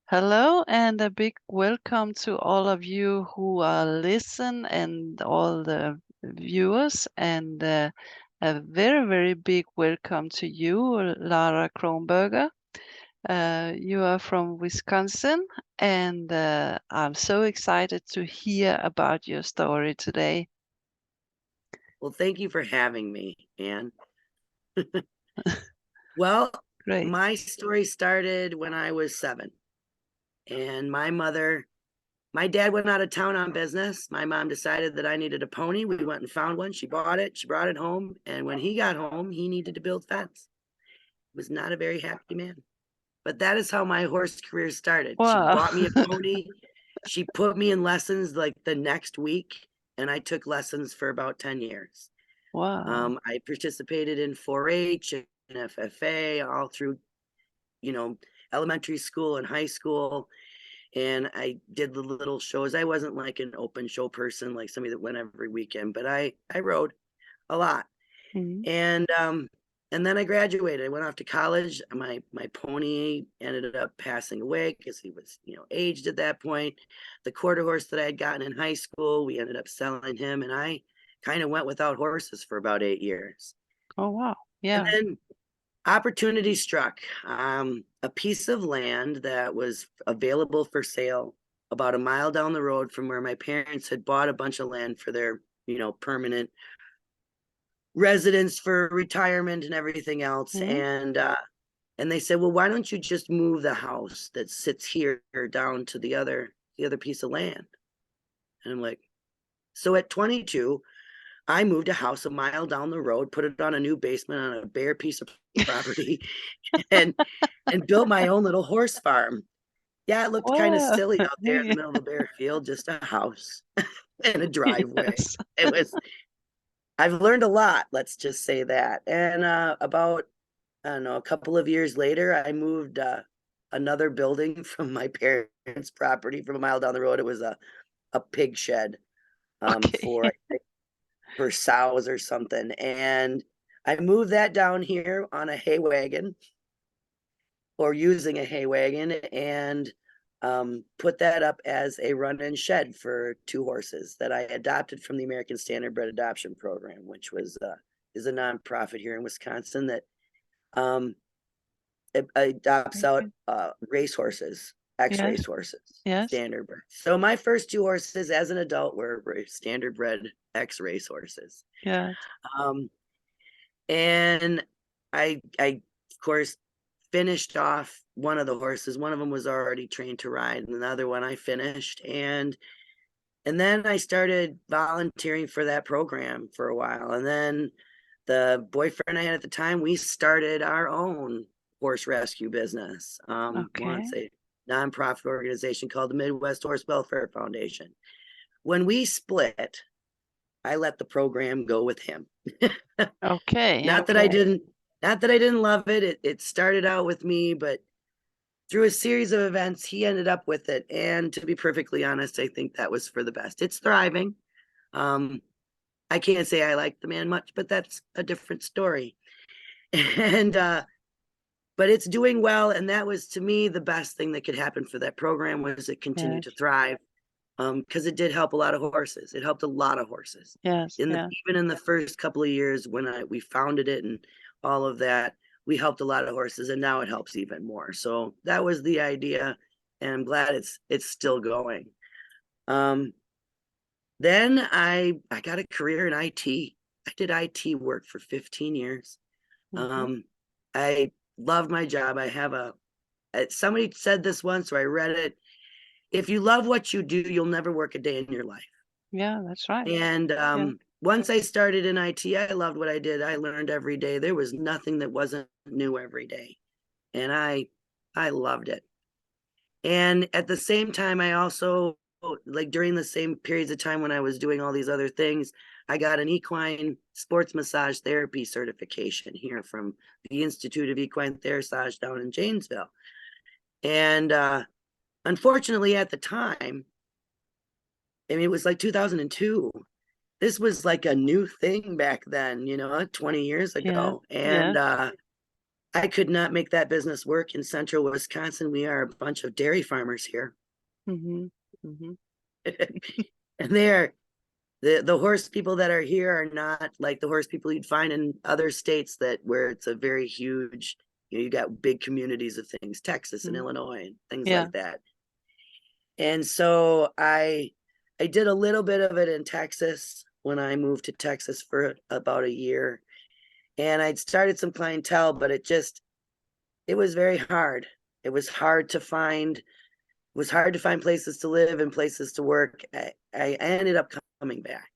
Hello and a big welcome to all of you who are listen and all the viewers and a very big welcome to you, Lara Kronberger. You are from Wisconsin and I'm so excited to hear about your story today. Well, thank you for having me, Anne. Well, Great. my story started when I was 7. And my dad went out of town on business. My mom decided that I needed a pony. We went and found one. She bought it. She brought it home. And when he got home, he needed to build fence. He was not a very happy man. But that is how my horse career started. She Wow. bought me a pony. She put me in lessons like the next week. And I took lessons for about 10 years. Wow. I participated in 4-H and FFA all through, elementary school and high school. And I did the little shows. I wasn't like an open show person, like somebody that went every weekend, but I rode a lot. Mhm. And then I graduated. I went off to college. My pony ended up passing away because he was, aged at that point. The quarter horse that I had gotten in high school, we ended up selling him, and I kind of went without horses for about 8 years. Oh wow. And Yeah. then opportunity struck. A piece of land that was available for sale about a mile down the road from where my parents had bought a bunch of land for their, permanent residence for retirement and everything else. Mhm. And they said, well, why don't you just move the house that sits here down to the other piece of land? And I'm like, so at 22, I moved a house a mile down the road, put it on a new basement on a bare piece of property, and built my own little horse farm. Yeah, it looked kind of Wow. silly out there in the Yeah. middle of the bare field, just a house and a driveway. Yes. It was I've learned a lot, let's just say that. And about I don't know, a couple of years later, I moved another building from my parents' property from a mile down the road. It was a pig shed Okay. for sows or something. And I moved that down here on a hay wagon or using a hay wagon and put that up as a run-in shed for 2 horses that I adopted from the American Standard Bred Adoption Program, which is a nonprofit here in Wisconsin that um, it adopts out Okay. race horses, ex Yes. race horses, Yes. standard bred. So my first 2 horses as an adult were standard bred ex race horses. Yes. Um, and I of course finished off one of the horses. One of them was already trained to ride, and the other one I finished. And then I started volunteering for that program for a while. And then the boyfriend I had at the time, we started our own horse rescue business. Okay. It's a nonprofit organization called the Midwest Horse Welfare Foundation. When we split, I let the program go with him. Okay. Not that I Okay. didn't, not that I didn't love it. It started out with me, but through a series of events, he ended up with it. And to be perfectly honest, I think that was for the best. It's thriving. Um, I can't say I like the man much, but that's a different story. And but it's doing well, and that was to me the best thing that could happen for that program was it continued to Yes. thrive because it did help a lot of horses. It helped a lot of horses. Yes. In the Yes. even in the first couple of years when we founded it and all of that, we helped a lot of horses, and now it helps even more. So that was the idea, and I'm glad it's still going. Um, then I got a career in IT. I did IT work for 15 years. Mhm. Um, I love my job. I have somebody said this once, or I read it. If you love what you do, you'll never work a day in your life. Yeah, that's right. And Yeah. once I started in IT, I loved what I did. I learned every day. There was nothing that wasn't new every day, and I loved it. And at the same time, I also like during the same periods of time when I was doing all these other things, I got an equine sports massage therapy certification here from the Institute of Equine Therapy down in Janesville. And unfortunately, at the time, I mean, it was like 2002. This was like a new thing back then, 20 years Yeah. ago. And Yes. I could not make that business work in central Wisconsin. We are a bunch of dairy farmers here. Mm-hmm. Mm-hmm. And they are the horse people that are here are not like the horse people you'd find in other states that where it's a very huge, you got big communities of things, Texas and Mm-hmm. Illinois and things Yeah. like that. And so I did a little bit of it in Texas when I moved to Texas for about a year. And I'd started some clientele, but it was very hard. It was hard to find places to live and places to work. I ended up coming back.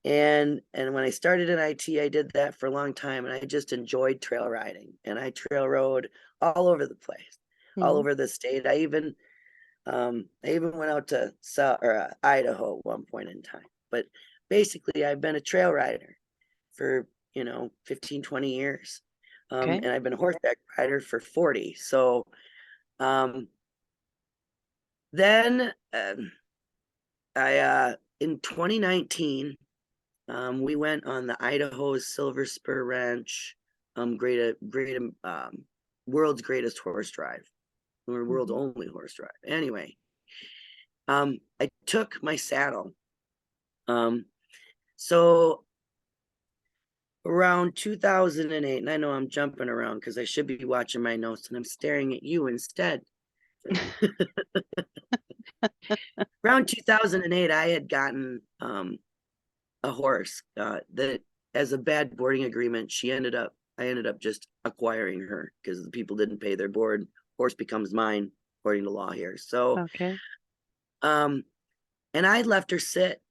And when I started in IT, I did that for a long time, and I just enjoyed trail riding. And I trail rode all over the place, all Mm-hmm. over the state. I even went out to Idaho at one point in time. But basically, I've been a trail rider for 15, 20 years, Okay. and I've been a horseback rider for 40. So then I in 2019. We went on the Idaho Silver Spur Ranch, world's greatest horse drive, or world's Mm-hmm. only horse drive. Anyway, I took my saddle. So around 2008, and I know I'm jumping around because I should be watching my notes, and I'm staring at you instead. Around 2008, I had gotten a horse that, as a bad boarding agreement, I ended up just acquiring her because the people didn't pay their board. Horse becomes mine according to law here. So Okay. and I left her sit,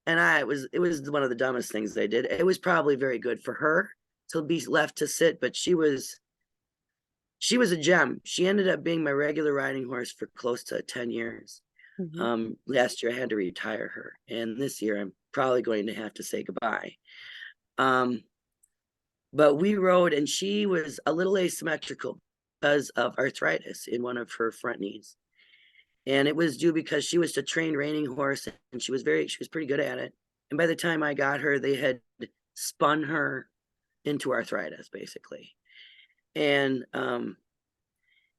and it was one of the dumbest things they did. It was probably very good for her to be left to sit, but she was a gem. She ended up being my regular riding horse for close to 10 years. Mm-hmm. Last year I had to retire her, and this year I'm probably going to have to say goodbye. But we rode, and she was a little asymmetrical because of arthritis in one of her front knees. And it was due because she was a trained reining horse, and she was pretty good at it. And by the time I got her, they had spun her into arthritis, basically. And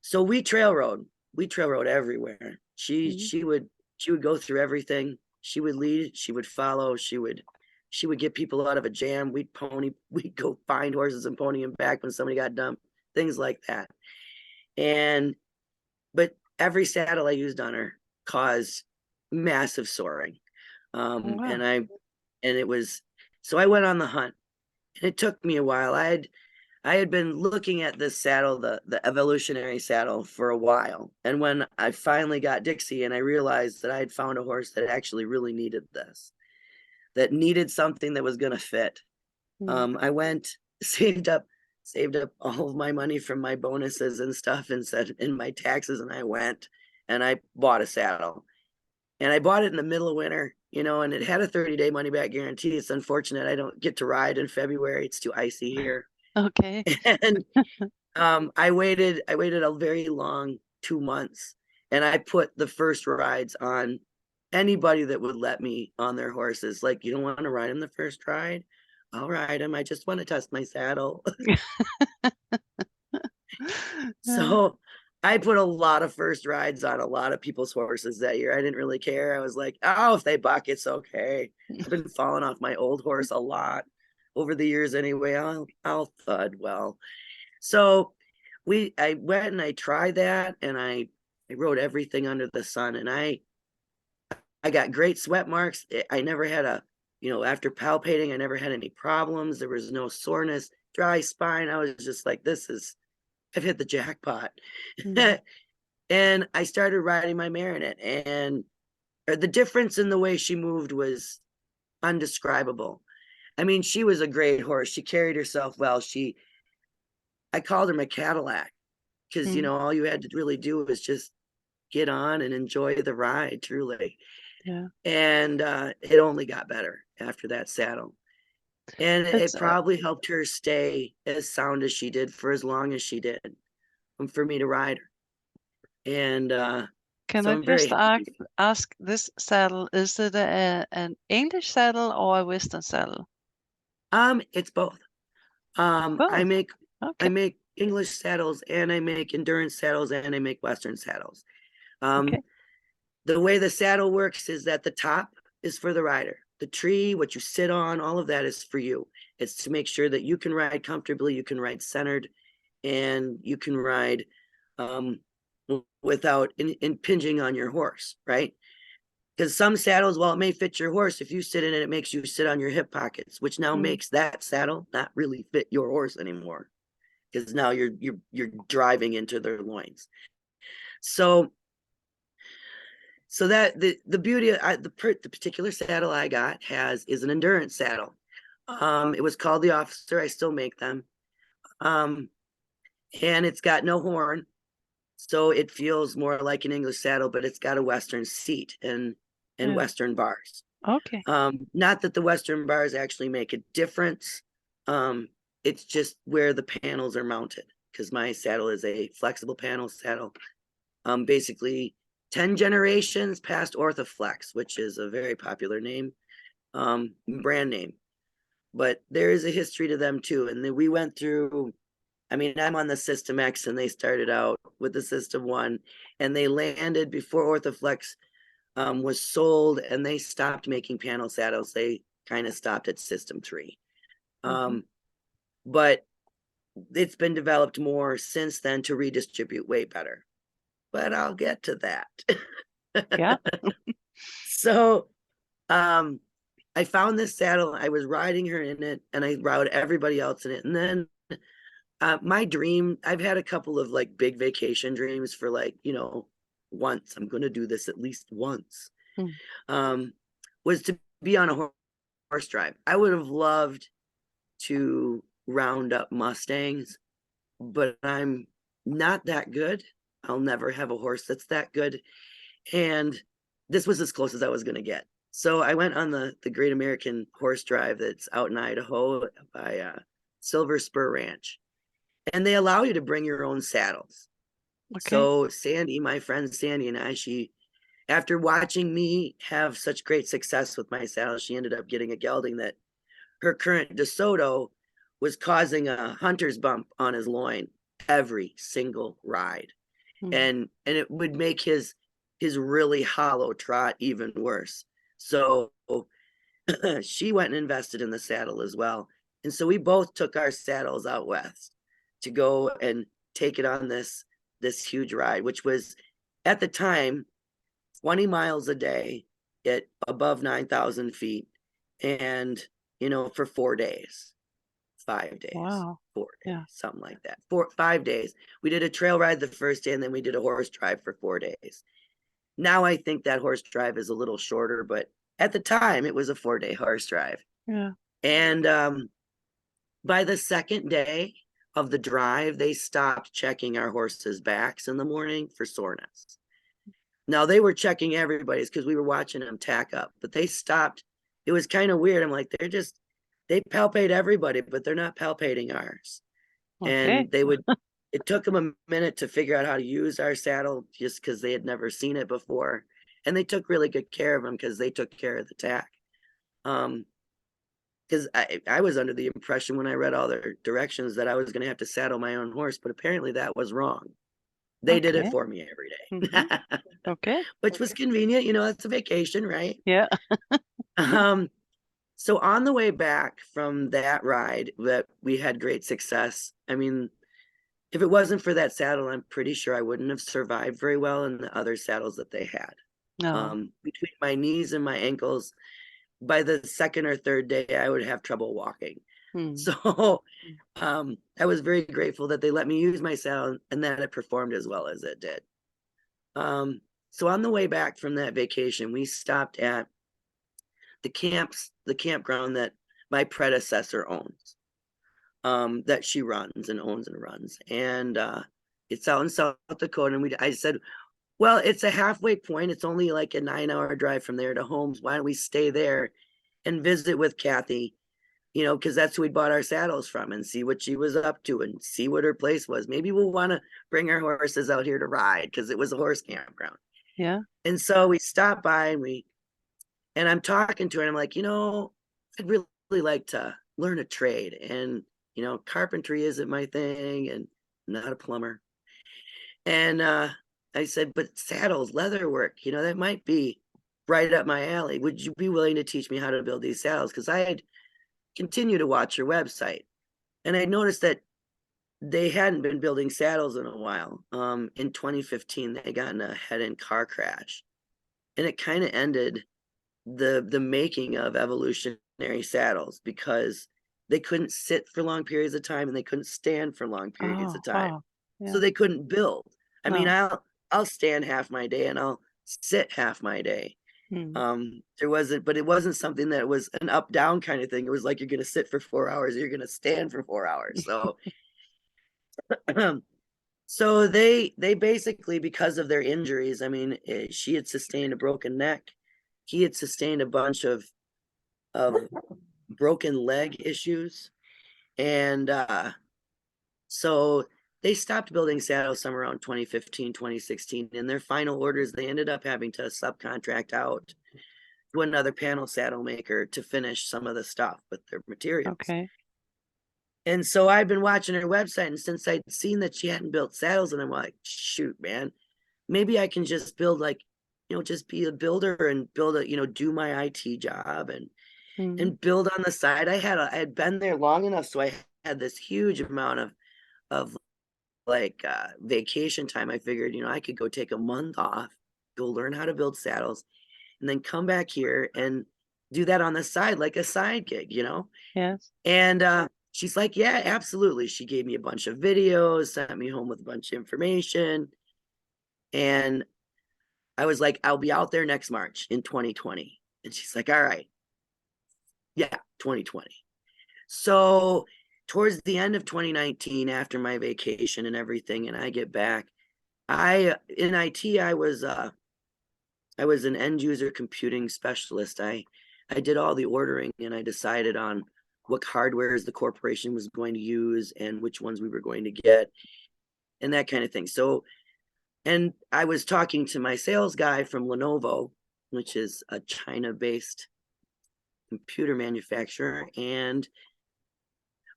so we trail rode. We trail rode everywhere. Mm-hmm. She would go through everything. She would lead, she would follow, she would get people out of a jam. We'd go find horses and pony them back when somebody got dumped, things like that. But every saddle I used on her caused massive soaring. Oh, wow. And it was, so I went on the hunt, and it took me a while. I had been looking at this saddle, the evolutionary saddle, for a while. And when I finally got Dixie and I realized that I had found a horse that actually really needed this, that needed something that was going to fit, Mm-hmm. I went, saved up all of my money from my bonuses and stuff, and said in my taxes, and I went and I bought a saddle. And I bought it in the middle of winter, and it had a 30-day money back guarantee. It's unfortunate I don't get to ride in February. It's too icy here. Okay. And I waited a very long 2 months, and I put the first rides on anybody that would let me on their horses. Like, you don't want to ride him the first ride? I'll ride him. I just want to test my saddle. Yeah. So I put a lot of first rides on a lot of people's horses that year. I didn't really care. I was like, oh, if they buck, it's okay. I've been falling off my old horse a lot over the years anyway. I'll thud well. So I went and I tried that, and I rode everything under the sun, and I got great sweat marks. I never had after palpating, I never had any problems. There was no soreness, dry spine. I was just like, I've hit the jackpot. Mm-hmm. And I started riding my mare in it, and the difference in the way she moved was undescribable. I mean, she was a great horse. She carried herself well. I called her my Cadillac because, Mm-hmm. all you had to really do was just get on and enjoy the ride, truly. Yeah. And it only got better after that saddle. And It's it probably helped her stay as sound as she did for as long as she did, for me to ride her. And Can so I I'm very just happy. ask this saddle, is it an English saddle or a Western saddle? It's both. I Both. make I Okay. make English saddles and I make endurance saddles and I make Western saddles. Okay. The way the saddle works is that the top is for the rider. The tree, what you sit on, all of that is for you. It's to make sure that you can ride comfortably, you can ride centered, and you can ride without impinging on your horse, right? Because some saddles, while it may fit your horse, if you sit in it, it makes you sit on your hip pockets, which now makes that saddle not really fit your horse anymore. Because now you're driving into their loins. So that the beauty of the particular saddle I got is an endurance saddle. It was called the Officer. I still make them. And it's got no horn, so it feels more like an English saddle, but it's got a Western seat and Western bars. Okay. Not that the Western bars actually make a difference. It's just where the panels are mounted, because my saddle is a flexible panel saddle. Basically 10 generations past Orthoflex, which is a very popular name, brand name. But there is a history to them too. And then we went through, I mean, I'm on the System X and they started out with the System 1 and they landed before Orthoflex was sold and they stopped making panel saddles. They kind of stopped at System 3. But it's been developed more since then to redistribute way better. But I'll get to that. Yeah. So I found this saddle. I was riding her in it and I rode everybody else in it. And then my dream, I've had a couple of like big vacation dreams for like, once. I'm going to do this at least once. Was to be on a horse drive. I would have loved to round up Mustangs, but I'm not that good. I'll never have a horse that's that good. And this was as close as I was going to get. So I went on the Great American Horse Drive that's out in Idaho by Silver Spur Ranch. And they allow you to bring your own saddles. Okay. So Sandy, my friend Sandy and I, after watching me have such great success with my saddle, she ended up getting a gelding that her current DeSoto was causing a hunter's bump on his loin every single ride. And it would make his really hollow trot even worse. So she went and invested in the saddle as well. And so we both took our saddles out west to go and take it on this huge ride, which was at the time 20 miles a day at above 9,000 feet. And, for 4 days, 5 days, wow. 4 days, something like that. 5 days. We did a trail ride the first day and then we did a horse drive for 4 days. Now I think that horse drive is a little shorter, but at the time it was a 4-day horse drive. Yeah. And by the second day of the drive, they stopped checking our horses' backs in the morning for soreness. Now they were checking everybody's because we were watching them tack up, but they stopped. It was kind of weird. I'm like, they palpate everybody, but they're not palpating ours. Okay. And it took them a minute to figure out how to use our saddle just because they had never seen it before. And they took really good care of them because they took care of the tack. Because I was under the impression when I read all their directions that I was going to have to saddle my own horse, but apparently that was wrong. They did it for me every day. Okay. Which was convenient. It's a vacation, right? Yeah. So on the way back from that ride that we had great success. I mean, if it wasn't for that saddle, I'm pretty sure I wouldn't have survived very well in the other saddles that they had. No. Between my knees and my ankles, by the second or third day, I would have trouble walking. So I was very grateful that they let me use my saddle and that it performed as well as it did. So on the way back from that vacation, we stopped at the campground that my predecessor owns, that she runs and owns and runs. And it's out in South Dakota. And I said, well, it's a halfway point. It's only like a 9-hour drive from there to Holmes. Why don't we stay there and visit with Kathy? Because that's who we bought our saddles from, and see what she was up to and see what her place was. Maybe we'll want to bring our horses out here to ride because it was a horse campground. Yeah. And so we stopped by and I'm talking to her and I'm like, I'd really like to learn a trade. And, carpentry isn't my thing. And not a plumber. And I said, but saddles, leather work, that might be right up my alley. Would you be willing to teach me how to build these saddles? Because I had continued to watch your website, and I noticed that they hadn't been building saddles in a while. In 2015, they got in a head-end car crash, and it kind of ended the making of evolutionary saddles because they couldn't sit for long periods of time and they couldn't stand for long periods of Oh, time. wow. So Yeah. they couldn't build. I mean, No. I'll stand half my day and I'll sit half my day. Mm. But it wasn't something that was an up down kind of thing. It was like you're gonna sit for 4 hours, or you're gonna stand for 4 hours. So so they basically, because of their injuries, I mean, she had sustained a broken neck. He had sustained a bunch of broken leg issues. And so they stopped building saddles somewhere around 2015, 2016. In their final orders, they ended up having to subcontract out to another panel saddle maker to finish some of the stuff with their materials. Okay. And so I've been watching her website, and since I'd seen that she hadn't built saddles, and I'm like, shoot, man, maybe I can just build just be a builder and build do my IT job Mm. and build on the side. I had been there long enough, so I had this huge amount of like vacation time. I figured, I could go take a month off, go learn how to build saddles, and then come back here and do that on the side, like a side gig. Yes. And she's like, yeah, absolutely. She gave me a bunch of videos, sent me home with a bunch of information. And I was like, I'll be out there next March in 2020. And she's like, all right, yeah, 2020. So towards the end of 2019, after my vacation and everything, and I get back, I in IT, I was an end user computing specialist. I did all the ordering and I decided on what hardwares the corporation was going to use and which ones we were going to get and that kind of thing. So, and I was talking to my sales guy from Lenovo, which is a China-based computer manufacturer, and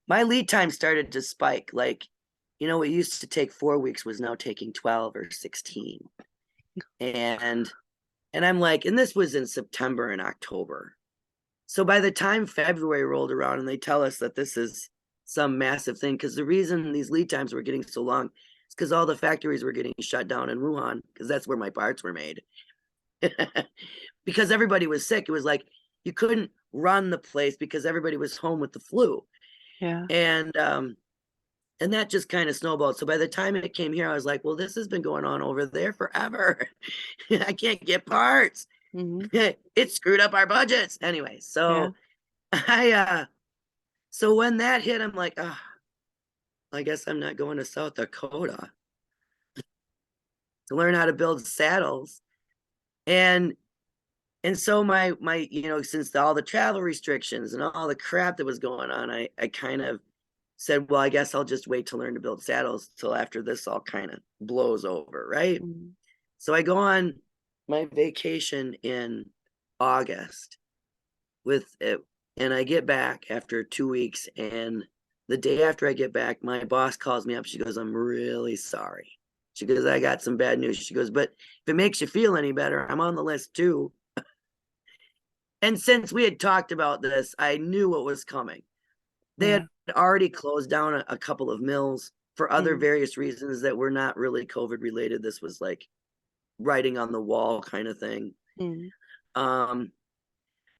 my lead time started to spike. Like, what used to take 4 weeks was now taking 12 or 16. And I'm like, and this was in September and October. So by the time February rolled around and they tell us that this is some massive thing, because the reason these lead times were getting so long is because all the factories were getting shut down in Wuhan, because that's where my parts were made. Because everybody was sick. It was like you couldn't run the place because everybody was home with the flu. Yeah. And that just kind of snowballed. So by the time it came here, I was like, well, this has been going on over there forever. I can't get parts. Mm-hmm. It screwed up our budgets. Anyway, Yeah. so so when that hit, I'm like, oh, I guess I'm not going to South Dakota to learn how to build saddles. And so my since all the travel restrictions and all the crap that was going on, I kind of said, well, I guess I'll just wait to learn to build saddles till after this all kind of blows over, right? Mm-hmm. So I go on my vacation in August with it, and I get back after 2 weeks, and the day after I get back, my boss calls me up. She goes, I'm really sorry. She goes, I got some bad news. She goes, but if it makes you feel any better, I'm on the list too. And since we had talked about this, I knew what was coming. They Yeah. had already closed down a couple of mills for other Mm-hmm. various reasons that were not really COVID related. This was like writing on the wall kind of thing. Mm-hmm. Um,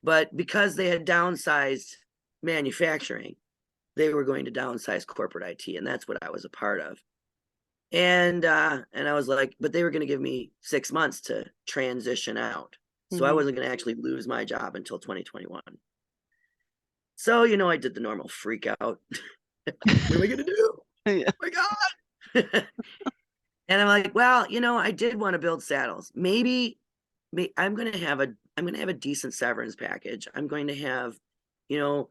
but because they had downsized manufacturing, they were going to downsize corporate IT, and that's what I was a part of. And I was like, but they were going to give me 6 months to transition out, so I Mm-hmm. wasn't going to actually lose my job until 2021. So I did the normal freak out. What am I going to do? Yeah. Oh my god! And I'm like, well, I did want to build saddles. Maybe I'm going to have a decent severance package. I'm going to have, you know,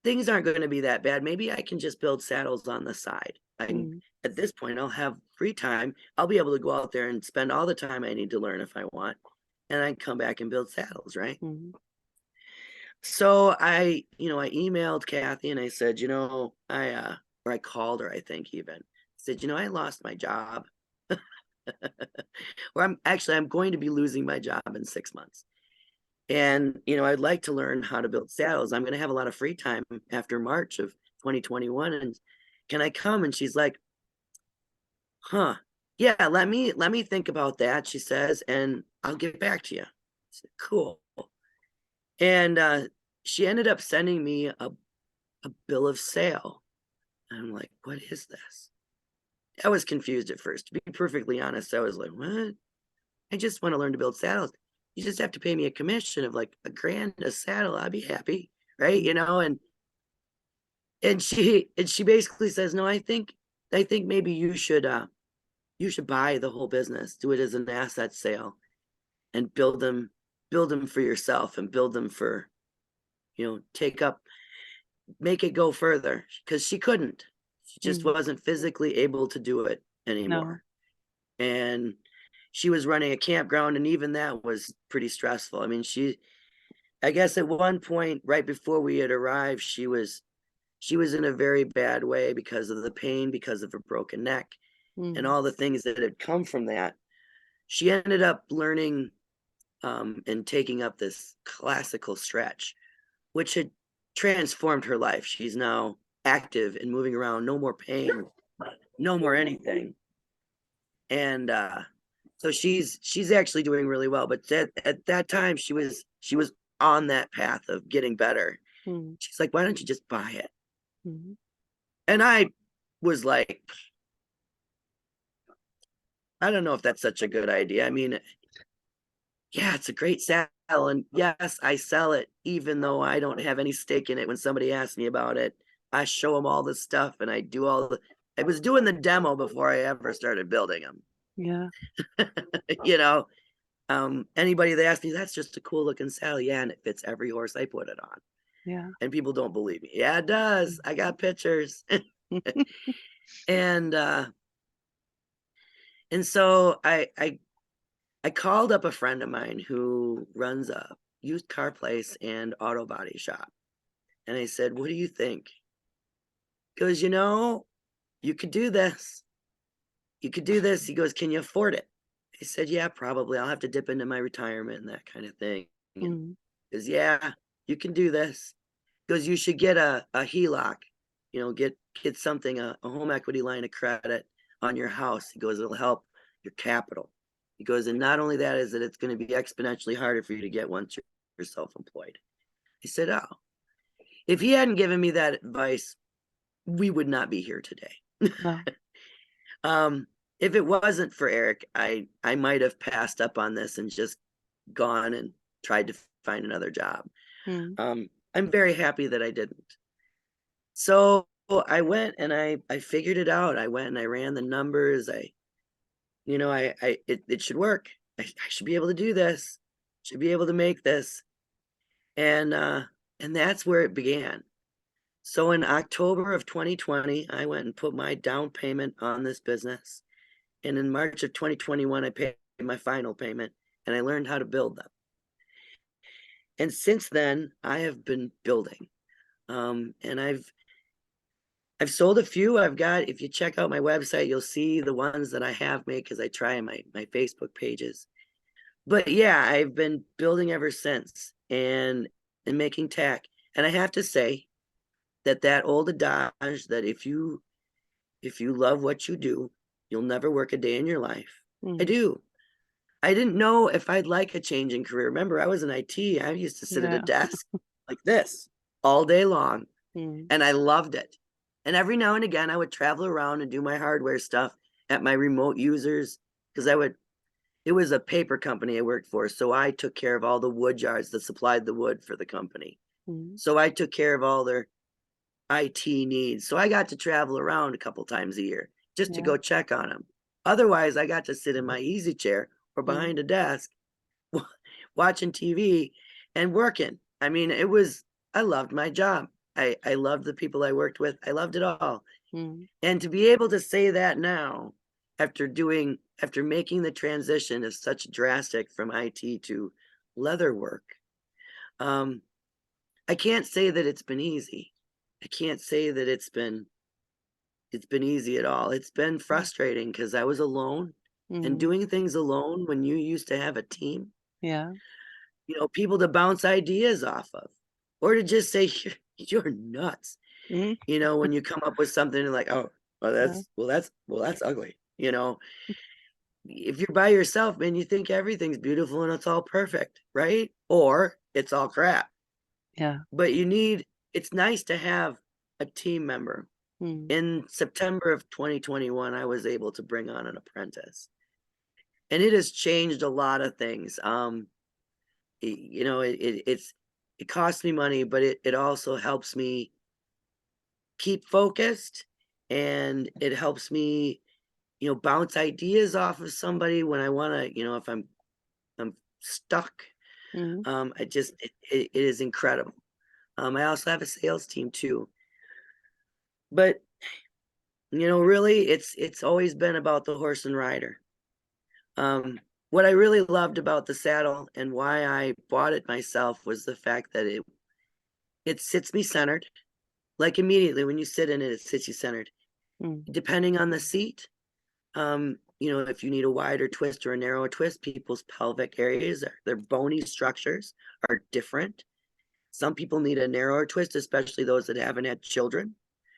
things aren't going to be that bad. Maybe I can just build saddles on the side. Mm-hmm. At this point, I'll have free time. I'll be able to go out there and spend all the time I need to learn if I want, and I can come back and build saddles, right? Mm-hmm. So I emailed Kathy and I said, or I called her, I think even said, I lost my job. Or I'm going to be losing my job in 6 months. And, I'd like to learn how to build saddles. I'm going to have a lot of free time after March of 2021. And can I come? And she's like, huh, yeah, let me think about that, she says, and I'll get back to you. I said, cool. And she ended up sending me a bill of sale. And I'm like, what is this? I was confused at first. To be perfectly honest, I was like, what? I just want to learn to build saddles. You just have to pay me a commission of like $1,000 a saddle. I'd be happy, right? And she basically says, no, I think maybe you should buy the whole business, do it as an asset sale, and build them for yourself, and build them for, make it go further, because she couldn't. She just wasn't physically able to do it anymore. No. And she was running a campground, and even that was pretty stressful. I mean, I guess at one point right before we had arrived, she was in a very bad way because of the pain, because of a broken neck, and all the things that had come from that. She ended up learning and taking up this classical stretch, which had transformed her life. She's now active and moving around, no more pain, no more anything. And so she's actually doing really well. But at that time, she was on that path of getting better. She's like, why don't you just buy it? And I was like, I don't know if that's such a good idea. I mean, yeah, it's a great saddle. And yes, I sell it, even though I don't have any stake in it. When somebody asks me about it, I show them all the stuff, and I was doing the demo before I ever started building them. Yeah. you know, anybody that asks me, that's just a cool looking saddle. Yeah, and it fits every horse I put it on. Yeah. And people don't believe me. Yeah, it does. I got pictures. and so I called up a friend of mine who runs a used car place and auto body shop. And I said, what do you think? He goes, you could do this. You could do this. He goes, can you afford it? I said, yeah, probably. I'll have to dip into my retirement and that kind of thing. And he goes, yeah, you can do this. He goes, you should get a HELOC, get something, a home equity line of credit on your house. He goes, it'll help your capital. He goes, and not only that, is that it's going to be exponentially harder for you to get once you're self-employed. He said, oh, if he hadn't given me that advice, we would not be here today. No. If it wasn't for Eric, I might have passed up on this and just gone and tried to find another job. I'm very happy that I didn't. So I went and I figured it out. I went and I ran the numbers. It should work. I should be able to do this. Should be able to make this. And that's where it began. So in October of 2020, I went and put my down payment on this business. And in March of 2021, I paid my final payment, and I learned how to build them. And since then, I have been building. And I've sold a few. If you check out my website, you'll see the ones that I have made, because I try my Facebook pages. But yeah, I've been building ever since, and making tack. And I have to say that old adage that if you love what you do, you'll never work a day in your life. I do. I didn't know if I'd like a change in career. Remember, I was in IT. I used to sit at a desk like this all day long, and I loved it. And every now and again, I would travel around and do my hardware stuff at my remote users, because it was a paper company I worked for. So I took care of all the wood yards that supplied the wood for the company. So I took care of all their IT needs. So I got to travel around a couple times a year just to go check on them. Otherwise, I got to sit in my easy chair or behind a desk watching TV and working. I mean, I loved my job. I loved the people I worked with. I loved it all. And to be able to say that now, after making the transition of such drastic from IT to leather work, I can't say that it's been easy. I can't say that it's been it's been easy at all. It's been frustrating because I was alone, and Mm. doing things alone when you used to have a team, Yeah. people to bounce ideas off of, or to just say, you're nuts. Mm. When you come up with something like, oh, well, Yeah. that's ugly. If you're by yourself, man, you think everything's beautiful and it's all perfect, right? Or it's all crap. Yeah. But it's nice to have a team member. Mm. In September of 2021, I was able to bring on an apprentice, and it has changed a lot of things. It costs me money, but it also helps me keep focused, and it helps me, bounce ideas off of somebody when I want to, if I'm stuck. Mm. It is incredible. I also have a sales team too, but really, it's always been about the horse and rider. What I really loved about the saddle and why I bought it myself was the fact that it sits me centered. Like immediately when you sit in it, it sits you centered. Mm. Depending on the seat, if you need a wider twist or a narrower twist, people's pelvic areas, their bony structures are different. Some people need a narrower twist, especially those that haven't had children.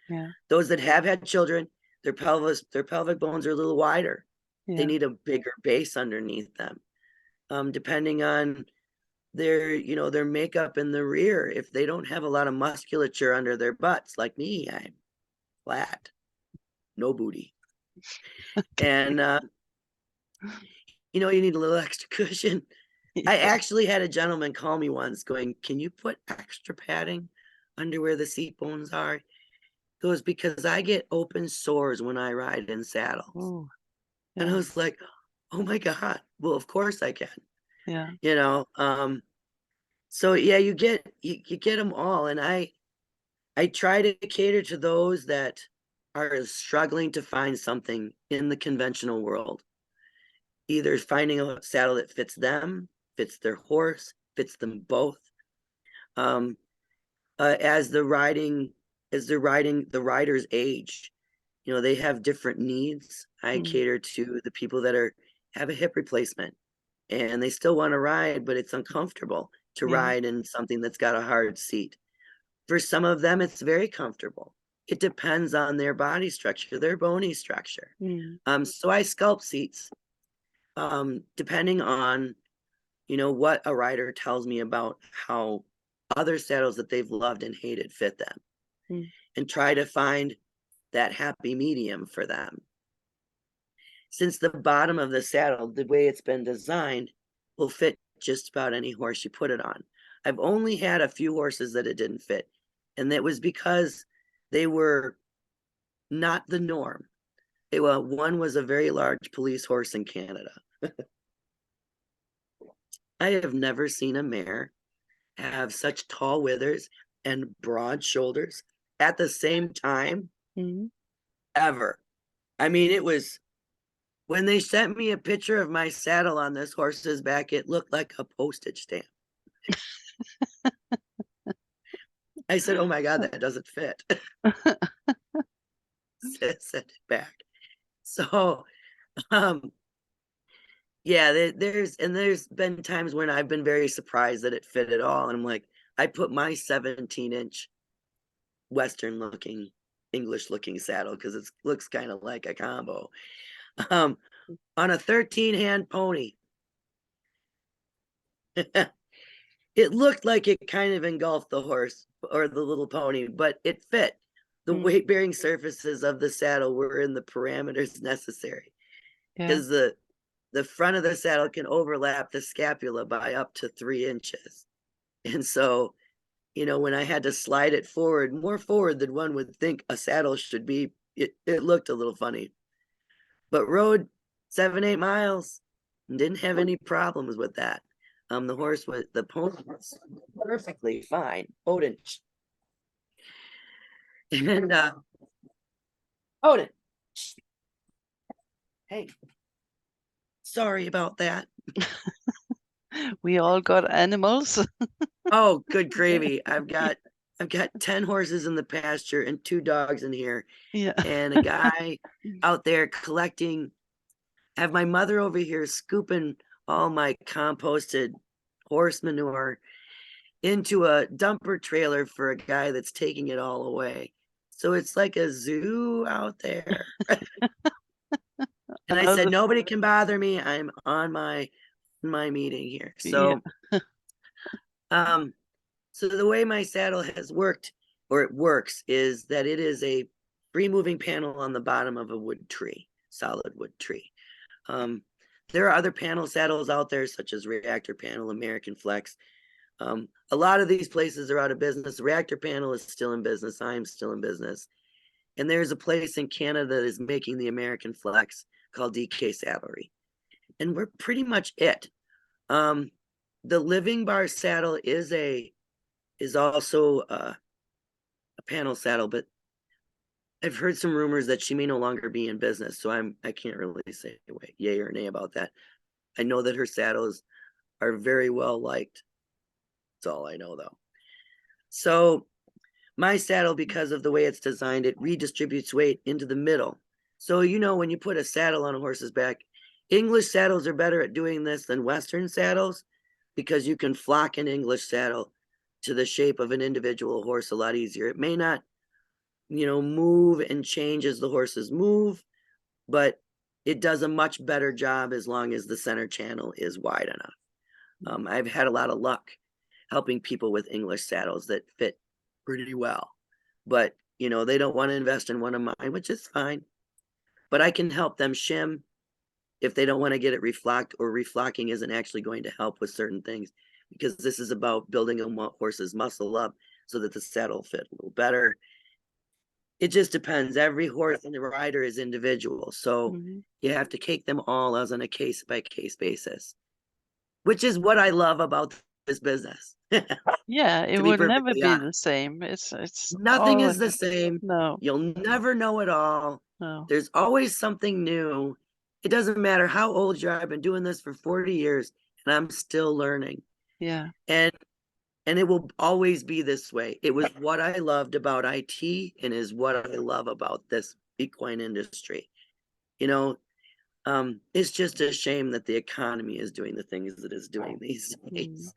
Yeah. Those that have had children, their pelvic bones are a little wider. They Yeah. need a bigger base underneath them. Depending on their makeup in the rear, if they don't have a lot of musculature under their butts, like me, I'm flat, no booty. And you need a little extra cushion. I Yeah. actually had a gentleman call me once going, can you put extra padding under where the seat bones are? It goes, because I get open sores when I ride in saddles. Oh. And I Yeah. was like, oh my God, well, of course I can, Yeah. you know? So yeah, you get them all. And I try to cater to those that are struggling to find something in the conventional world, either finding a saddle that fits them, fits their horse, fits them both. Um, as the riders age, they have different needs. I Mm. cater to the people that have a hip replacement and they still want to ride, but it's uncomfortable to Yeah. ride in something that's got a hard seat. For some of them, it's very comfortable. It depends on their body structure, their bony structure. Mm. So I sculpt seats, depending on, what a rider tells me about how other saddles that they've loved and hated fit them, Mm. and try to find that happy medium for them. Since the bottom of the saddle, the way it's been designed, will fit just about any horse you put it on. I've only had a few horses that it didn't fit, and that was because they were not the norm. One was a very large police horse in Canada. I have never seen a mare have such tall withers and broad shoulders at the same time Mm. ever. I mean, it was when they sent me a picture of my saddle on this horse's back, it looked like a postage stamp. I said, "Oh my God, that doesn't fit." Send it back. So, um, yeah, there's been times when I've been very surprised that it fit at all, and I'm like, I put my 17-inch Western looking, English looking saddle because it looks kind of like a combo, um, on a 13-hand pony. It looked like it kind of engulfed the horse or the little pony, but it fit. The Mm. weight bearing surfaces of the saddle were in the parameters necessary, Yeah. because the front of the saddle can overlap the scapula by up to 3 inches. And so, when I had to slide it forward, more forward than one would think a saddle should be, it looked a little funny. But rode 7-8 miles and didn't have any problems with that. The pony was perfectly fine. Odin. And Odin. Hey, sorry about that. We all got animals. Oh, good gravy. I've got I've got 10 horses in the pasture and 2 dogs in here, Yeah. and a guy out there collecting. Have my mother over here scooping all my composted horse manure into a dumper trailer for a guy that's taking it all away. So it's like a zoo out there. And I said, Another, nobody can bother me. I'm on my meeting here. yeah. Um, so the way my saddle has worked, or it works, is that it is a free moving panel on the bottom of a wood tree, solid wood tree. Um, there are other panel saddles out there, such as Reactor Panel, American Flex. A lot of these places are out of business. Reactor Panel is still in business. I'm still in business. And there's a place in Canada that is making the American Flex called DK Saddlery. And we're pretty much it. The Living Bar saddle is also a panel saddle, but I've heard some rumors that she may no longer be in business. So I can't really say yay or nay about that. I know that her saddles are very well liked. That's all I know though. So my saddle, because of the way it's designed, it redistributes weight into the middle. So, when you put a saddle on a horse's back, English saddles are better at doing this than Western saddles because you can flock an English saddle to the shape of an individual horse a lot easier. It may not, move and change as the horses move, but it does a much better job as long as the center channel is wide enough. I've had a lot of luck helping people with English saddles that fit pretty well. But, they don't want to invest in one of mine, which is fine. But I can help them shim if they don't want to get it reflocked, or reflocking isn't actually going to help with certain things, because this is about building a horse's muscle up so that the saddle fit a little better. It just depends. Every horse and the rider is individual. So you have to take them all as on a case by case basis, which is what I love about this business. Yeah, it To be will never perfectly be honest, the same. It's nothing always is the same. no, You'll never know it all. no. There's always something new. It doesn't matter how old you are. I've been doing this for 40 years and I'm still learning. Yeah. And it will always be this way. It was what I loved about IT and is what I love about this equine industry. It's just a shame that the economy is doing the things that it's doing these days,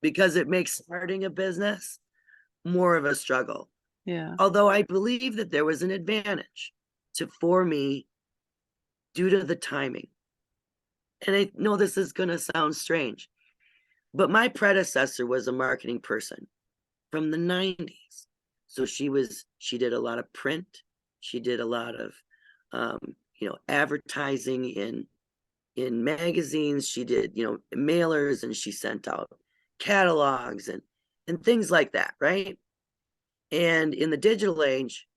because it makes starting a business more of a struggle. Yeah. Although I believe that there was an advantage for me due to the timing. And I know this is going to sound strange, but my predecessor was a marketing person from the 90s. So she did a lot of print. She did a lot of, advertising in magazines. She did, mailers, and she sent out catalogs and things like that. Right. And in the digital age,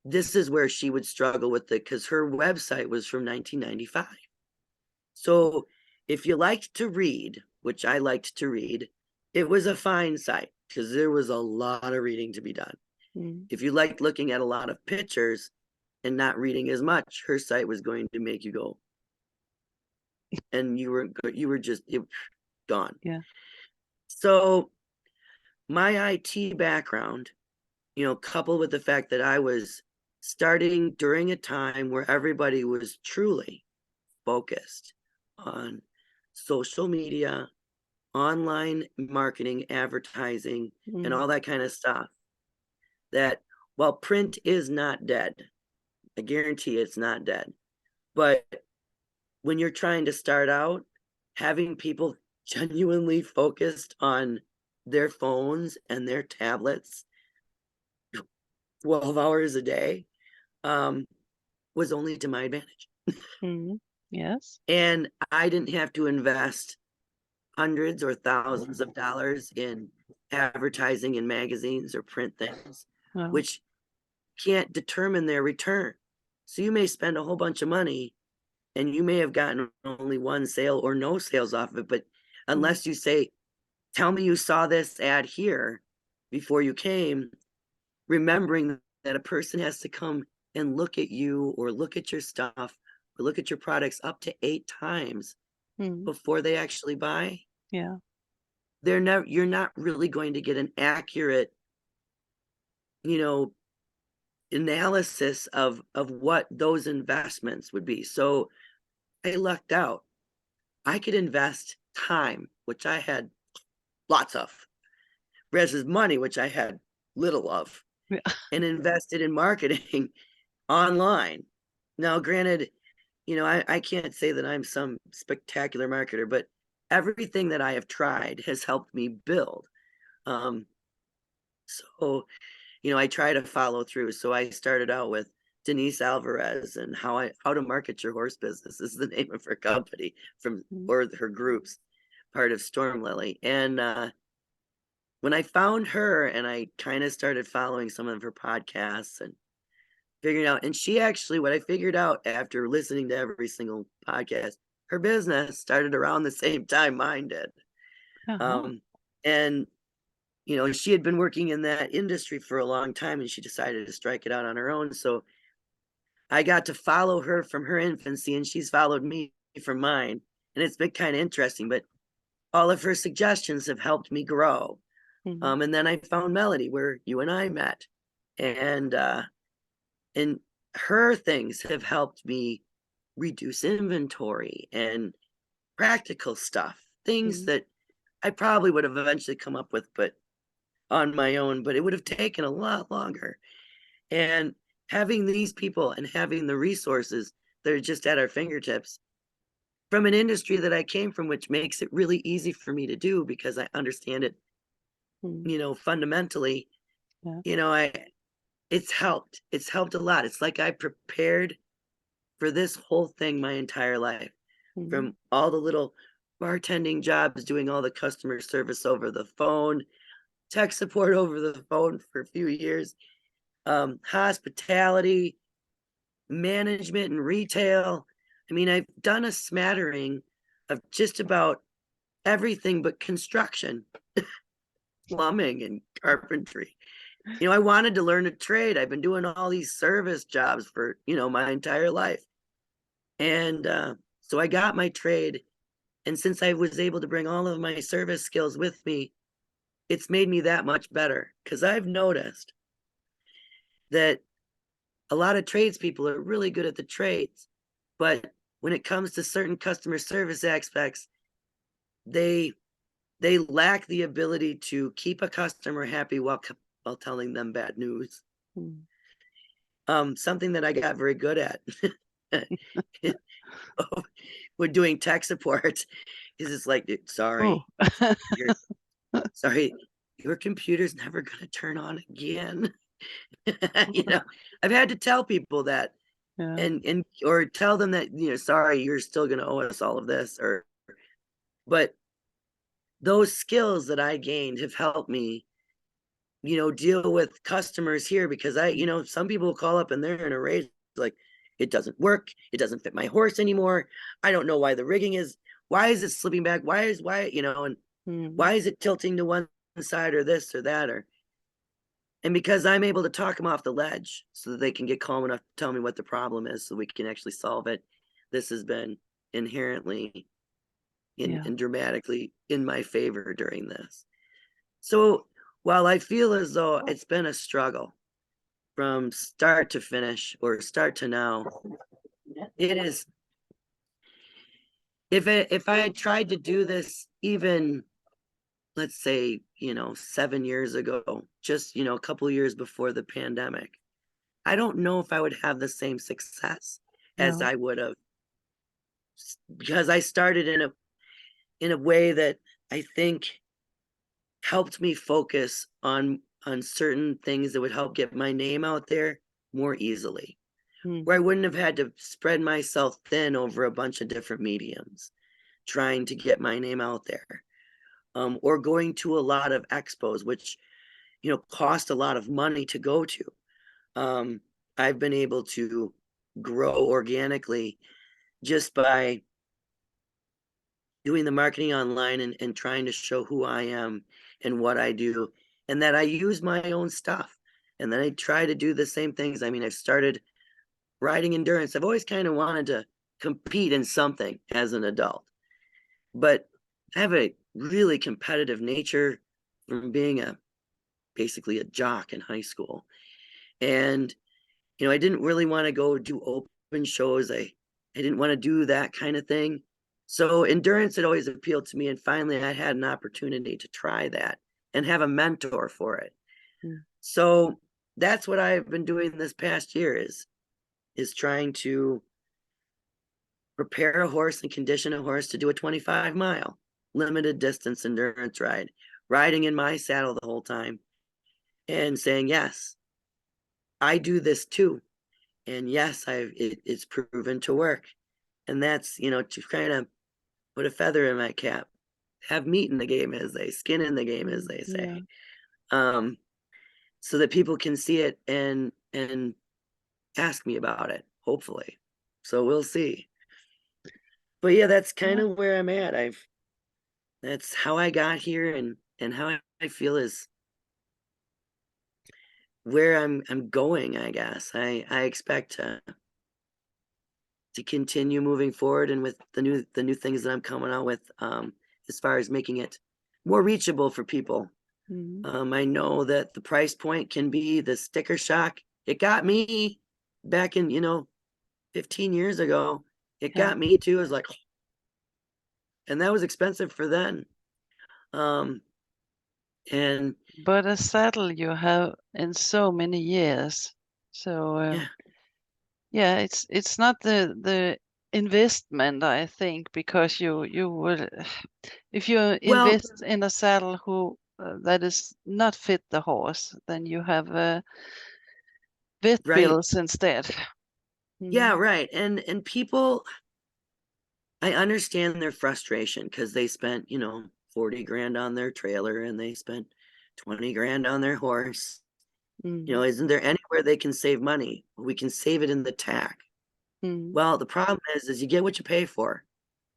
this is where she would struggle with it, because her website was from 1995. So if you liked to read, which I liked to read, it was a fine site because there was a lot of reading to be done. If you liked looking at a lot of pictures and not reading as much, her site was going to make you go, and you were just gone. Yeah. So my IT background, coupled with the fact that I was starting during a time where everybody was truly focused on social media, online marketing, advertising, and all that kind of stuff, that while print is not dead, I guarantee it's not dead, but when you're trying to start out, having people genuinely focused on their phones and their tablets 12 hours a day was only to my advantage. Yes. And I didn't have to invest hundreds or thousands of dollars in advertising in magazines or print things, which can't determine their return. So you may spend a whole bunch of money and you may have gotten only one sale or no sales off of it, but unless you say, tell me you saw this ad here before you came, remembering that a person has to come and look at you or look at your stuff or look at your products up to 8 times before they actually buy. Yeah. You're not really going to get an accurate you know, analysis of what those investments would be. So I lucked out. I could invest time, which I had lots of, versus money, which I had little of, Yeah. and invested in marketing online. Now, granted, I can't say that I'm some spectacular marketer, but everything that I have tried has helped me build. Um, so, I try to follow through. So I started out with Denise Alvarez and how to market your horse business is the name of her company Mm, or her groups, part of Storm Lily. And when I found her and I kind of started following some of her podcasts and figuring out, and she actually, what I figured out after listening to every single podcast, her business started around the same time mine did. uh-huh. Um, and she had been working in that industry for a long time and she decided to strike it out on her own. So I got to follow her from her infancy and she's followed me from mine. And it's been kind of interesting, but all of her suggestions have helped me grow. Mhm, And then I found Melody where you and I met. And her things have helped me reduce inventory and practical stuff, things mhm, that I probably would have eventually come up with, but on my own, but it would have taken a lot longer. And having these people and having the resources that are just at our fingertips from an industry that I came from, which makes it really easy for me to do because I understand it, mhm, fundamentally, yeah, I it's helped. It's helped a lot. It's like I prepared for this whole thing my entire life, mhm, from all the little bartending jobs, doing all the customer service over the phone, tech support over the phone for a few years, hospitality, management, and retail. I mean, I've done a smattering of just about everything but construction, plumbing, and carpentry. I wanted to learn a trade. I've been doing all these service jobs for, my entire life. And so I got my trade. And since I was able to bring all of my service skills with me, it's made me that much better because I've noticed that a lot of tradespeople are really good at the trades, but when it comes to certain customer service aspects, they they lack the ability to keep a customer happy while telling them bad news. mhm. Something that I got very good at with doing tech support is it's like, Oh. you're sorry, your computer's never going to turn on again. you know, I've had to tell people that Yeah. and or tell them that, sorry, you're still going to owe us all of this but those skills that I gained have helped me, deal with customers here because some people call up and they're in a rage like it doesn't work, it doesn't fit my horse anymore. I don't know why is it slipping back? And Mhm, why is it tilting to one side or this or that and because I'm able to talk them off the ledge so that they can get calm enough to tell me what the problem is so we can actually solve it. This has been inherently yeah. and dramatically in my favor during this. So while I feel as though it's been a struggle from start to finish or start to now, it is if I had tried to do this even let's say 7 years ago, just a couple years before the pandemic, I don't know if I would have the same success as No. I would have because I started in a way that I think helped me focus on certain things that would help get my name out there more easily, where I Mhm, wouldn't have had to spread myself thin over a bunch of different mediums trying to get my name out there, or going to a lot of expos, which cost a lot of money to go to. um, I've been able to grow organically just by doing the marketing online and trying to show who I am and what I do, and that I use my own stuff. And then I try to do the same things. I mean, I've started riding endurance. I've always kind of wanted to compete in something as an adult, but I have a really competitive nature from being basically a jock in high school. And, I didn't really want to go do open shows. I didn't want to do that kind of thing. So endurance had always appealed to me. And finally, I had an opportunity to try that and have a mentor for it. Mm. So that's what I've been doing this past year is trying to prepare a horse and condition a horse to do a 25-mile limited distance endurance ride, riding in my saddle the whole time and saying, yes, I do this too. And yes, it's proven to work. And that's, to kind of put a feather in my cap, have meat in the game, as they skin in the game, as they Yeah. say. So that people can see it and ask me about it, hopefully. So we'll see. But yeah, that's kind Yeah. of where I'm at. That's how I got here, and how I feel is where I'm going, I guess. I expect to continue moving forward, and with the new things that I'm coming out with, as far as making it more reachable for people. Mm. I know that the price point can be the sticker shock. It got me back in, 15 years ago. It Yeah. got me too. It was like, and that was expensive for then. Um, and But a saddle you have in so many years. So yeah, yeah, it's not the investment, I think, because you will if you well, invest in a saddle who that is not fit the horse, then you have vet right. bills instead. Yeah, Mm. right. And people, I understand their frustration because they spent, 40 grand on their trailer and they spent 20 grand on their horse. Mm. Isn't there anywhere they can save money? We can save it in the tack. Mm. Well, the problem is you get what you pay for.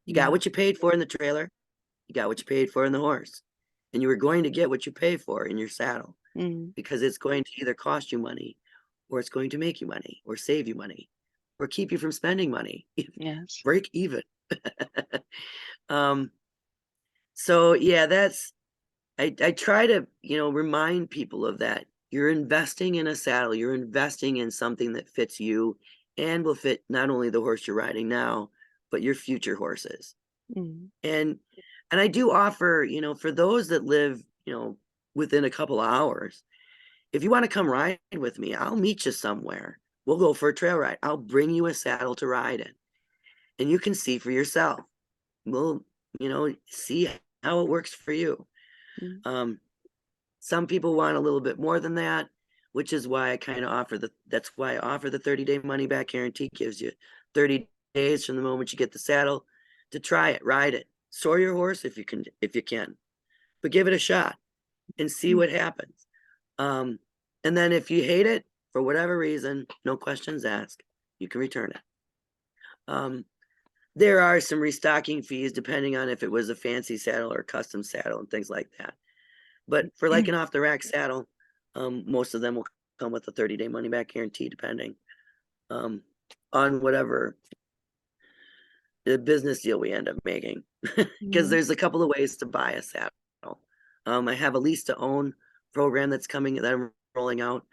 You got Mm. what you paid for in the trailer. You got what you paid for in the horse. And you were going to get what you pay for in your saddle, Mm. because it's going to either cost you money, or it's going to make you money, or save you money, or keep you from spending money. Yes. Break even. um, so yeah, I try to, remind people of that. You're investing in a saddle, you're investing in something that fits you and will fit not only the horse you're riding now, but your future horses. Mm. And I do offer, for those that live, within a couple of hours, if you want to come ride with me, I'll meet you somewhere. We'll go for a trail ride. I'll bring you a saddle to ride in, and you can see for yourself. We'll, see how it works for you. Mm. Um, some people want a little bit more than that, which is why I kind of offer that's why I offer the 30-day money back guarantee. Gives you 30 days from the moment you get the saddle to try it, ride it, soar your horse if you can, but give it a shot and see Mm. what happens. Um, and then if you hate it for whatever reason, no questions asked, you can return it. Um, there are some restocking fees depending on if it was a fancy saddle or custom saddle and things like that. But for like an off the rack saddle, most of them will come with a 30-day money back guarantee, depending um, on whatever the business deal we end up making. Because Mm. there's a couple of ways to buy a saddle. I have a lease to own program that's coming that I'm rolling out.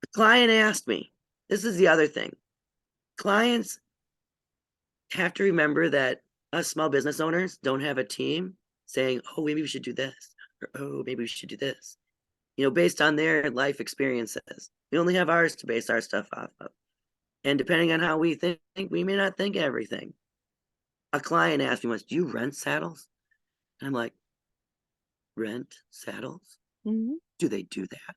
The client asked me, this is the other thing. Clients have to remember that us small business owners don't have a team saying, oh, maybe we should do this, or oh, maybe we should do this, based on their life experiences. We only have ours to base our stuff off of. And depending on how we think, we may not think everything. A client asked me once, do you rent saddles? And I'm like, rent saddles? Mm. Do they do that?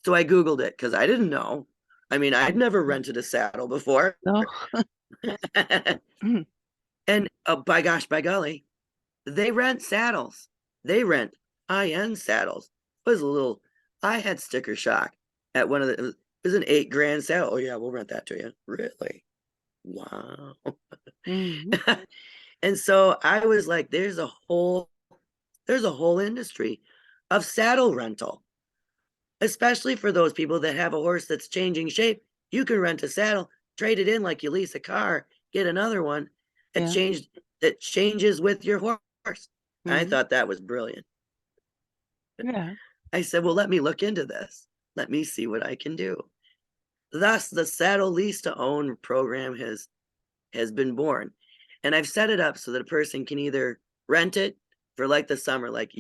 So I Googled it because I didn't know. I mean, I'd never rented a saddle before. No. Mm. And by gosh, by golly, they rent saddles. They rent high-end saddles. It was a little, I had sticker shock at one of the, it was an 8 grand saddle. Oh yeah, we'll rent that to you. Really? Wow. Mm. And so I was like, there's a whole industry of saddle rental, especially for those people that have a horse that's changing shape. You can rent a saddle, trade it in like you lease a car, get another one that Yeah. changed that changes with your horse. I Mm. thought that was brilliant. Yeah. I said, well, let me look into this. let me see what I can do. Thus, the saddle lease to own program has been born. And I've set it up so that a person can either rent it for like the summer, like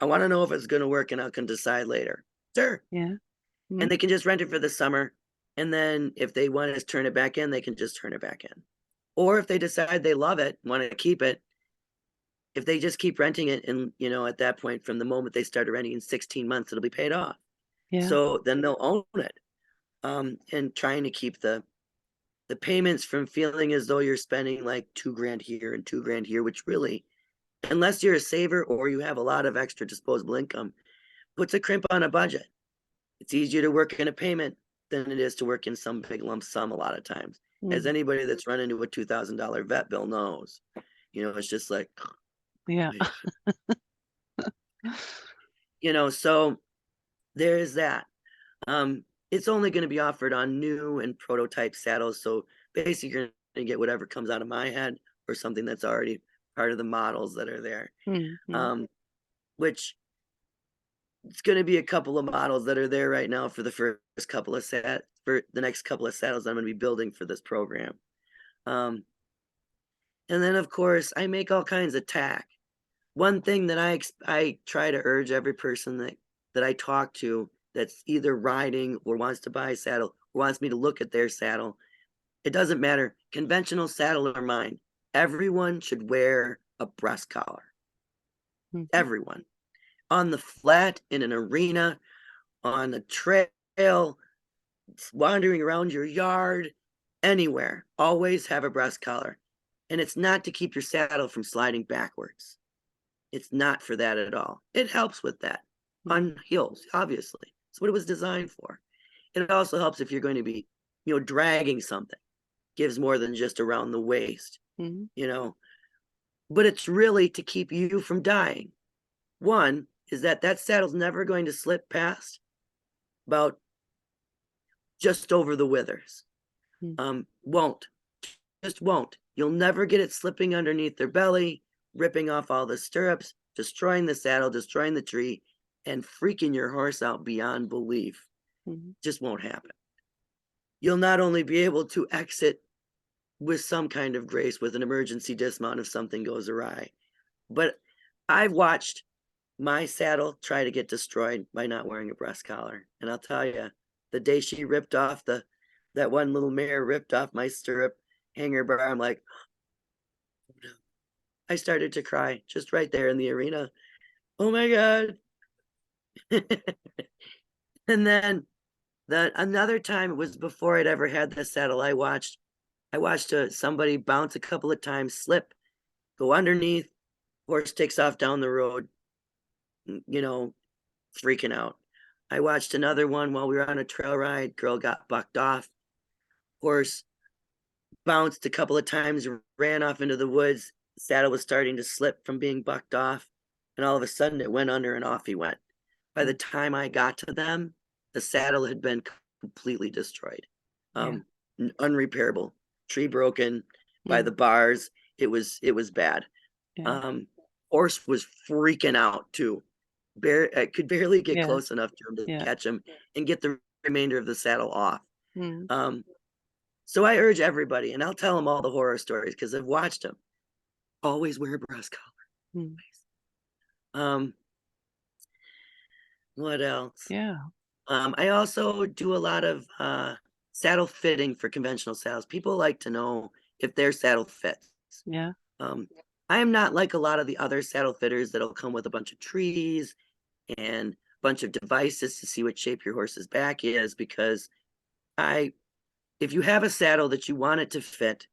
I want to know if it's going to work and I can decide later. Sure. Yeah. And Mm. they can just rent it for the summer. And then if they want to turn it back in, they can just turn it back in. Or if they decide they love it, want to keep it, if they just keep renting it, and at that point, from the moment they started renting, in 16 months, it'll be paid off. Yeah. So then they'll own it. And trying to keep the payments from feeling as though you're spending like $2,000 here and $2,000 here, which really, unless you're a saver or you have a lot of extra disposable income, puts a crimp on a budget. It's easier to work in a payment than it is to work in some big lump sum a lot of times. As Mm. anybody that's run into a $2,000 vet bill knows, it's just like, Yeah. so there's that. It's only going to be offered on new and prototype saddles. So basically, you're going to get whatever comes out of my head or something that's already part of the models that are there. Mm. Which it's going to be a couple of models that are there right now for the first couple of for the next couple of saddles I'm going to be building for this program. And then of course I make all kinds of tack. One thing that I try to urge every person that I talk to that's either riding or wants to buy a saddle or wants me to look at their saddle, it doesn't matter, conventional saddle or mine, everyone should wear a breast collar. Mm. Everyone. On the flat, in an arena, on a trail, wandering around your yard, anywhere, always have a breast collar. And it's not to keep your saddle from sliding backwards. It's not for that at all. It helps with that on hills, obviously. It's what it was designed for. It also helps if you're going to be, dragging something. Gives more than just around the waist, Mm. But it's really to keep you from dying. One is that saddle's never going to slip past about just over the withers. Mm. Won't. Just won't. You'll never get it slipping underneath their belly, ripping off all the stirrups, destroying the saddle, destroying the tree, and freaking your horse out beyond belief. Mm. Just won't happen. You'll not only be able to exit with some kind of grace with an emergency dismount if something goes awry, but I've watched my saddle try to get destroyed by not wearing a breast collar. And I'll tell you, the day she ripped off that one little mare ripped off my stirrup hanger bar, I'm like, oh no. I started to cry just right there in the arena. Oh my God. And then another time, it was before I'd ever had the saddle, I watched somebody bounce a couple of times, slip, go underneath, horse takes off down the road, freaking out. I watched another one while we were on a trail ride. Girl got bucked off. Horse bounced a couple of times, ran off into the woods. Saddle was starting to slip from being bucked off. And all of a sudden it went under and off he went. By the time I got to them, the saddle had been completely destroyed. Yeah. Unrepairable. Tree broken by the Mm. bars. It was bad. Yeah. Horse was freaking out too. I could barely get Yeah. close enough to him to Yeah. catch him and get the remainder of the saddle off. Mm. So I urge everybody, and I'll tell them all the horror stories because I've watched them. Always wear a breast collar. Mm. What else? Yeah. I also do a lot of saddle fitting for conventional saddles. People like to know if their saddle fits. Yeah. Um, I am not like a lot of the other saddle fitters that'll come with a bunch of trees and a bunch of devices to see what shape your horse's back is, because if you have a saddle that you want it to fit,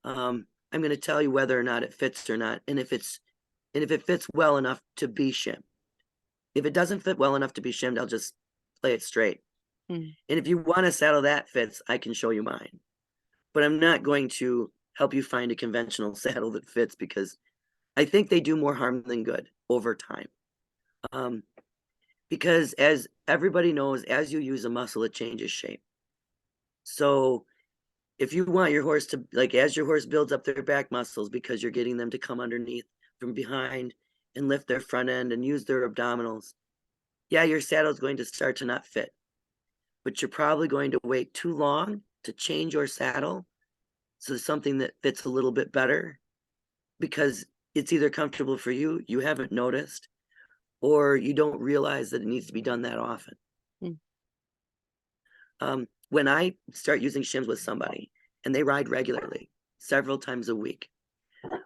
I'm going to tell you whether or not it fits or not, and if it fits well enough to be shimmed. If it doesn't fit well enough to be shimmed, I'll just play it straight. Mm. And if you want a saddle that fits, I can show you mine. But I'm not going to help you find a conventional saddle that fits, because I think they do more harm than good over time. Because as everybody knows, as you use a muscle, it changes shape. So if you want your horse to, like, as your horse builds up their back muscles because you're getting them to come underneath from behind and lift their front end and use their abdominals, yeah, your saddle is going to start to not fit. but you're probably going to wait too long to change your saddle to something that fits a little bit better, because it's either comfortable for you, you haven't noticed, or you don't realize that it needs to be done that often. Mm. When I start using shims with somebody and they ride regularly, several times a week,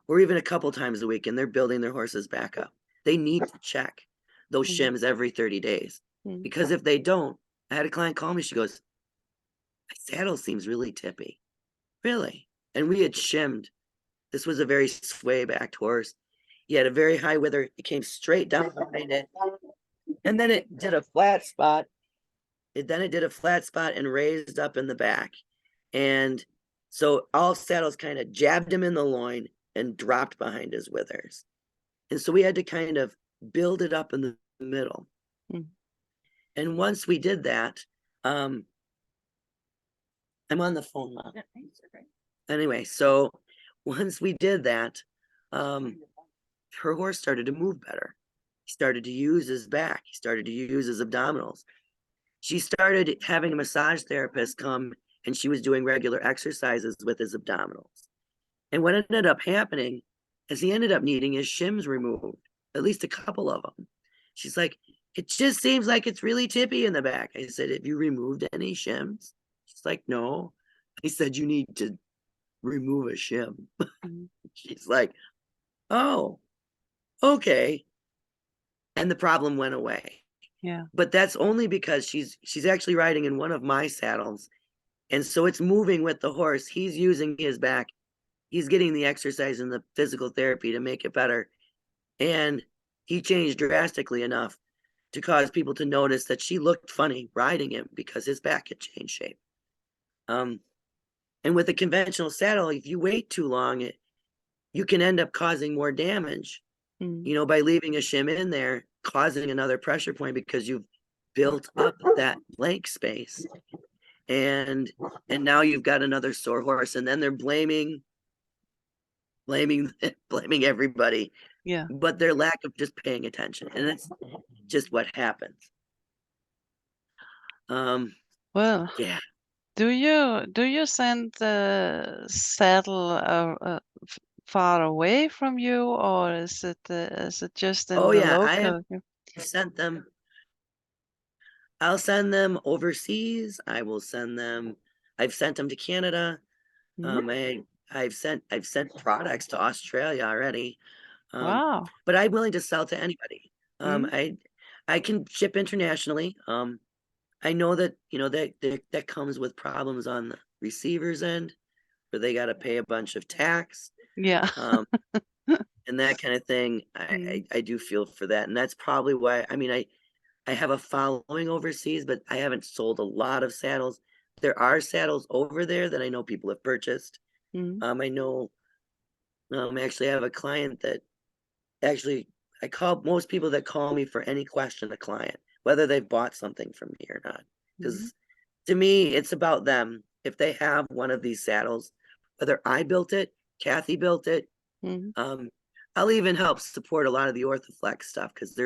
or even a couple times a week, and they're building their horses back up, they need to check those Mm. shims every 30 days. Mm. Because if they don't, I had a client call me, she goes, my saddle seems really tippy. Really? And we had shimmed. This was a very sway backed horse. He had a very high wither. It came straight down behind it. And then it did a flat spot. Then it did a flat spot and raised up in the back. And so all saddles kind of jabbed him in the loin and dropped behind his withers. And so we had to kind of build it up in the middle. Mm. And once we did that, I'm on the phone, Mom. Anyway, so once we did that, her horse started to move better. He started to use his back. He started to use his abdominals. She started having a massage therapist come, and she was doing regular exercises with his abdominals. And what ended up happening is he ended up needing his shims removed, at least a couple of them. She's like, it just seems like it's really tippy in the back. I said, have you removed any shims? She's like, no. I said, you need to remove a shim. Mm. She's like, oh, okay. And the problem went away. Yeah. But that's only because she's actually riding in one of my saddles. And so it's moving with the horse. He's using his back. He's getting the exercise and the physical therapy to make it better. And he changed drastically enough to cause people to notice that she looked funny riding him because his back had changed shape. And with a conventional saddle, if you wait too long, you can end up causing more damage, Mm. by leaving a shim in there, causing another pressure point because you've built up that blank space. And now you've got another sore horse, and then they're blaming everybody. Yeah. But their lack of just paying attention, and it's just what happens. Well, Yeah. do you send the saddle far away from you, or is it just in Oh the yeah, I have local? sent them. I'll send them overseas. I've sent them to Canada. Mm. I've sent products to Australia already. Wow. But I'm willing to sell to anybody. Mm. I can ship internationally. I know that that comes with problems on the receiver's end, where they got to pay a bunch of tax, Yeah. and that kind of thing. Mm. I do feel for that, and that's probably why. I mean, I have a following overseas, but I haven't sold a lot of saddles. There are saddles over there that I know people have purchased. Mm. I know. Actually, I have a client that actually I call most people that call me for any question a client, whether they've bought something from me or not. Mm. Because to me, it's about them. If they have one of these saddles, whether I built it, Kathy built it, Mm. I'll even help support a lot of the Orthoflex stuff because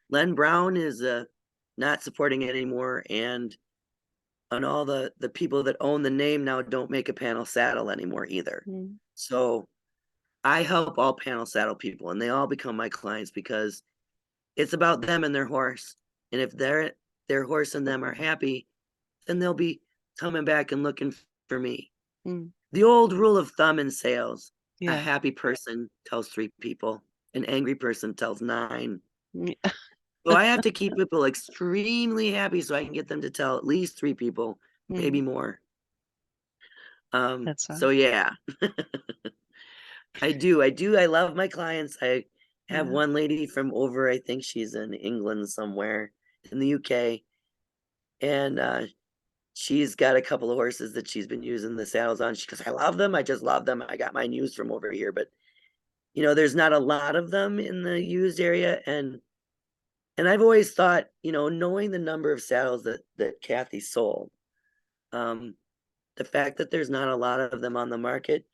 Len Brown is not supporting it anymore, and all the people that own the name now don't make a panel saddle anymore either. Mm. So I help all panel saddle people, and they all become my clients because it's about them and their horse. And if their horse and them are happy, then they'll be coming back and looking for me. Mm. The old rule of thumb in sales: a Yeah. happy person tells 3 people, an angry person tells 9. Yeah. So I have to keep people extremely happy so I can get them to tell at least 3 people, maybe Mm. more. That's So right. yeah, I do. I love my clients. I have Yeah. one lady from over, I think she's in England somewhere in the UK. And she's got a couple of horses that she's been using the saddles on. She goes, I love them. I just love them. I got mine used from over here. But there's not a lot of them in the used area. And I've always thought, knowing the number of saddles that Kathy sold, um, the fact that there's not a lot of them on the market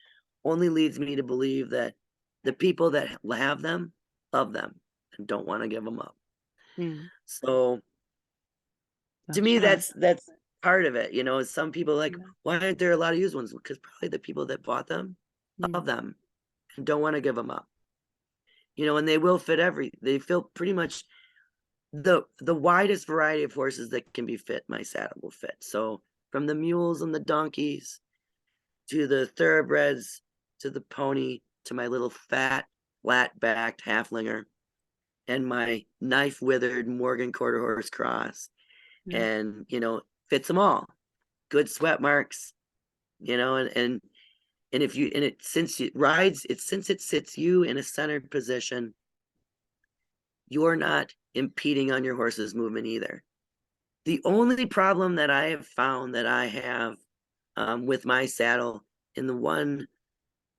only leads me to believe that the people that have them love them and don't want to give them up. Mm. So to That's me, right. that's part of it. You know, some people like, Yeah. why aren't there a lot of used ones? Because probably the people that bought them love Mm. them and don't want to give them up. You know, and they will fit they feel pretty much the widest variety of horses that can be fit, my saddle will fit. So from the mules and the donkeys to the thoroughbreds to the pony to my little fat, flat backed halflinger and my knife withered Morgan quarter horse cross. Yeah. And, you know, fits them all. Good sweat marks, you know, and if you and it since it rides it since it sits you in a centered position, you're not impeding on your horse's movement either. The only problem that I have found that I have with my saddle in the one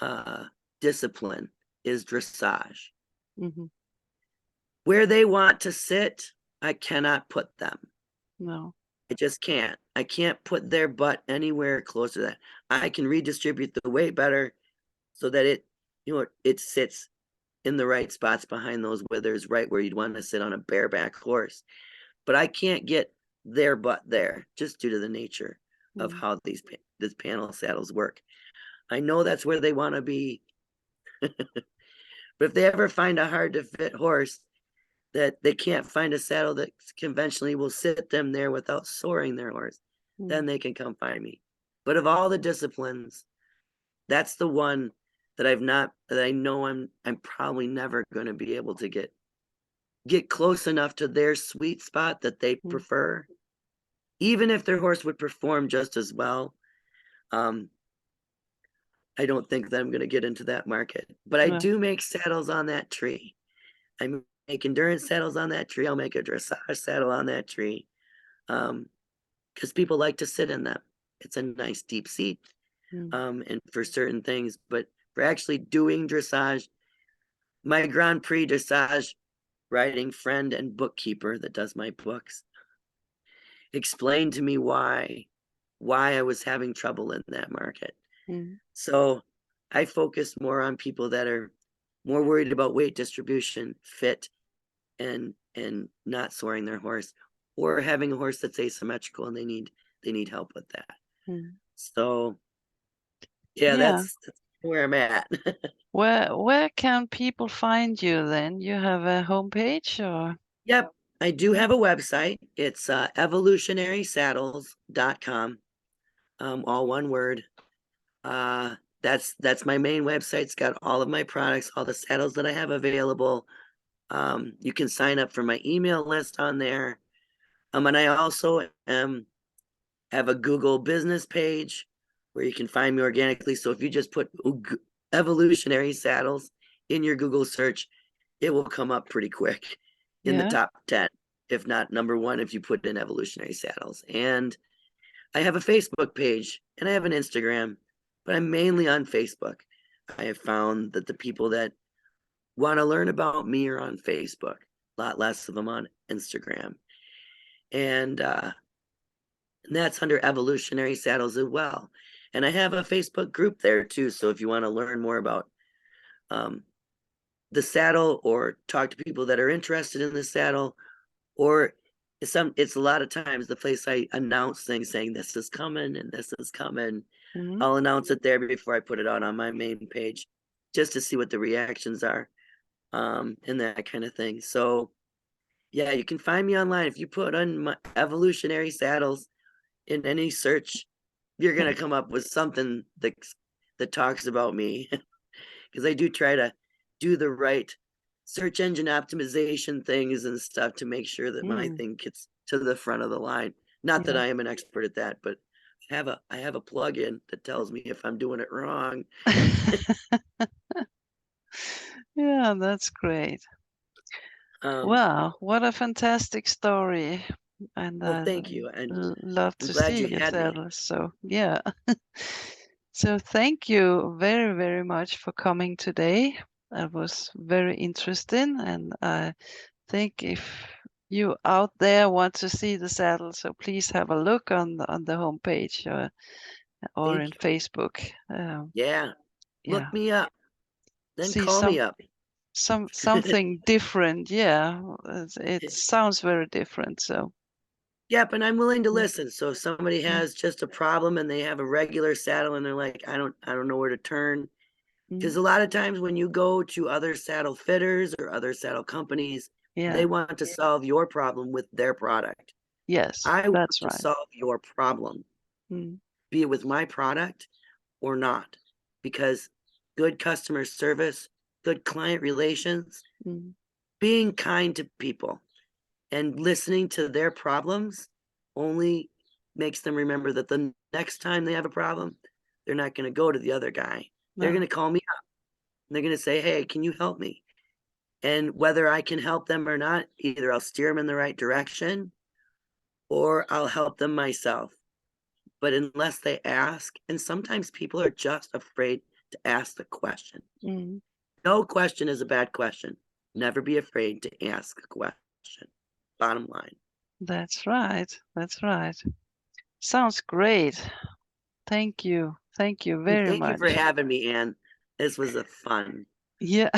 uh, discipline is dressage. Mm-hmm. Where they want to sit, I cannot put them. No. I just can't. I can't put their butt anywhere close to that. I can redistribute the weight better so that it sits in the right spots behind those withers, right where you'd want to sit on a bareback horse. But I can't get their butt there just due to the nature of Mm. how this panel saddles work. I know that's where they want to be, but if they ever find a hard to fit horse that they can't find a saddle that conventionally will sit them there without soaring their horse, then Mm. they can come find me. But of all the disciplines, that's the one that I know I'm probably never going to be able to get close enough to their sweet spot that they Mm. prefer, even if their horse would perform just as well. Um, I don't think that I'm going to get into that market, but I Yeah. do make saddles on that tree. I make endurance saddles on that tree. I'll make a dressage saddle on that tree. Because people like to sit in them. It's a nice deep seat. Mm. And for certain things, but for actually doing dressage, my Grand Prix dressage writing friend and bookkeeper that does my books explained to me why I was having trouble in that market. Mm. So I focus more on people that are more worried about weight distribution, fit, and not soaring their horse, or having a horse that's asymmetrical and they need help with that. Mm. So yeah, Yeah. that's where I'm at. Where can people find you then? You have a homepage or? Yep, I do have a website. It's evolutionarysaddles.com, all one word. Uh, that's my main website. It's got all of my products, all the saddles that I have available. You can sign up for my email list on there. And I also have a Google business page where you can find me organically. So if you just put evolutionary saddles in your Google search, it will come up pretty quick in the Yeah. top 10, if not number one, if you put in evolutionary saddles. And I have a Facebook page and I have an Instagram, but I'm mainly on Facebook. I have found that the people that want to learn about me are on Facebook, a lot less of them on Instagram. And that's under evolutionary saddles as well. And I have a Facebook group there too. So if you want to learn more about um, the saddle or talk to people that are interested in the saddle, or it's a lot of times the place I announce things saying this is coming and this is coming. Mm. I'll announce it there before I put it out on my main page just to see what the reactions are and that kind of thing. So yeah, you can find me online. If you put on my evolutionary saddles in any search, you're gonna come up with something that talks about me because I do try to do the right search engine optimization things and stuff to make sure that my Mm. thing gets to the front of the line. Not that Yeah. I am an expert at that, but I have a plugin that tells me if I'm doing it wrong. Yeah, that's great. Um, Wow, what a fantastic story. And well, I thank you, and love I'm to glad see you your had me. saddles. So, yeah. So, thank you very, very much for coming today. That was very interesting. And I think if you out there want to see the saddle, so please have a look on the homepage or in Thank you. Facebook. Yeah, Yeah, look me up, then see call me up. something different. Yeah, it sounds very different. So. Yep, and I'm willing to Mm, listen. So if somebody mm, has just a problem and they have a regular saddle and they're like, I don't know where to turn. Because mm. a lot of times when you go to other saddle fitters or other saddle companies, Yeah. they want to solve your problem with their product. Yes, I want that's to right. solve your problem, Mm, be it with my product or not. Because good customer service, good client relations, mm, being kind to people and listening to their problems only makes them remember that the next time they have a problem, they're not going to go to the other guy. They're going no. to call me up and they're going to say, "Hey, can you help me?" And whether I can help them or not, either I'll steer them in the right direction or I'll help them myself. But unless they ask, and sometimes people are just afraid to ask the question. Mm, No question is a bad question. Never be afraid to ask a question. Bottom line. that's right. That's right. Sounds great. Thank you. Thank you And very thank you for much. having me, Ann. This was a fun. Yeah.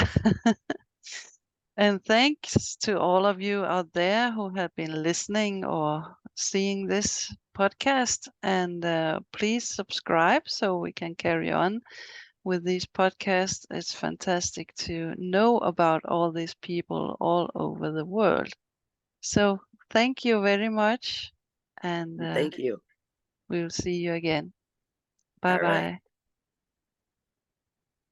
And thanks to all of you out there who have been listening or seeing this podcast. And please subscribe so we can carry on with these podcasts. It's fantastic to know about all these people all over the world. So thank you very much. And Thank you. we'll see you again. Bye All right. bye.